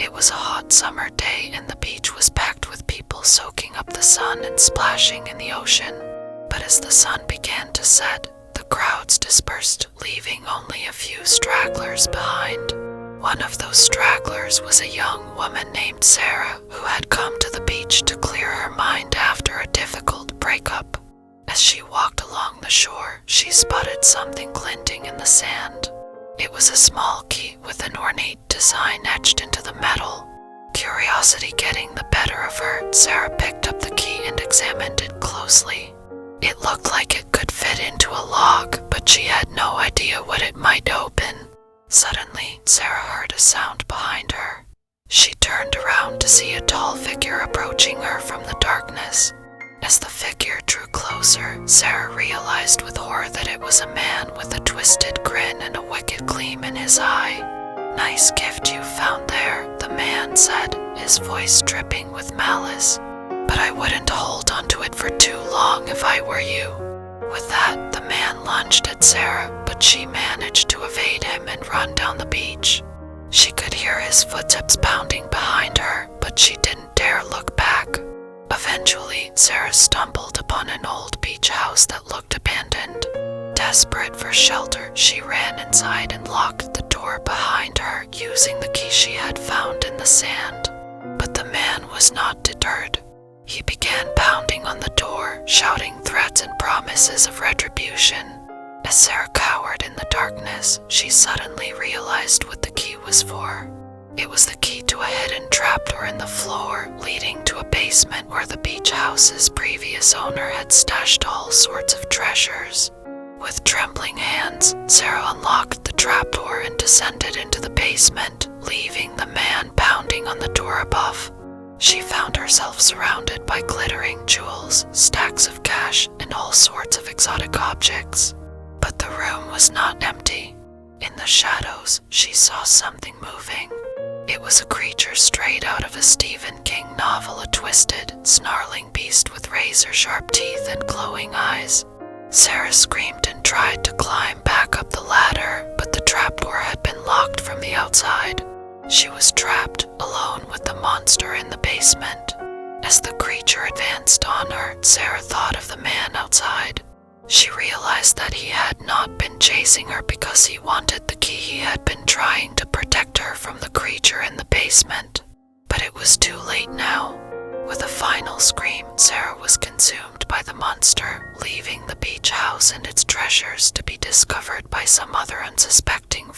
It was a hot summer day and the beach was packed with people soaking up the sun and splashing in the ocean. But as the sun began to set, the crowds dispersed, leaving only a few stragglers behind. One of those stragglers was a young woman named Sarah who had come to the beach to clear her mind after a difficult breakup. As she walked along the shore, she spotted something glinting in the sand. It was a small key with an ornate design etched into the metal. Curiosity getting the better of her, Sarah picked up the key and examined it closely. It looked like it could fit into a lock, but she had no idea what it might open. Suddenly, Sarah heard a sound behind her. She turned around to see a tall figure approaching her from the darkness. As the figure drew closer, Sarah realized with horror that it was a man with a twisted grin and a wicked gleam in his eye. "Nice gift you found there," the man said, his voice dripping with malice. "But I wouldn't hold onto it for too long if I were you." With that, the man lunged at Sarah, but she managed to evade him and run down the beach. She could hear his footsteps pounding behind her, but she didn't dare look back. Eventually, Sarah stumbled upon an old beach house that looked abandoned. Desperate for shelter, she ran inside and locked the door behind her using the key she had found in the sand. But the man was not deterred. He began pounding on the door, shouting threats and promises of retribution. As Sarah cowered in the darkness, she suddenly realized what the key was for. It was the key to a hidden trapdoor in the floor, leading to a basement where the beach house's previous owner had stashed all sorts of treasures. With trembling hands, Sarah unlocked the trapdoor and descended into the basement, leaving the man pounding on the door above. She found herself surrounded by glittering jewels, stacks of cash, and all sorts of exotic objects. But the room was not empty. In the shadows, she saw something moving. It was a creature straight out of a Stephen King novel, a twisted, snarling beast with razor-sharp teeth and glowing eyes. Sarah screamed and tried to climb back up the ladder, but the trapdoor had been locked from the outside. She was trapped, alone with the monster in the basement. As the creature advanced on her, Sarah thought of the man outside. She realized that he had not been chasing her because he wanted the key. He had been trying to protect her from the creature in the basement. But it was too late now. With a final scream, Sarah was consumed by the monster, leaving the beach house and its treasures to be discovered by some other unsuspecting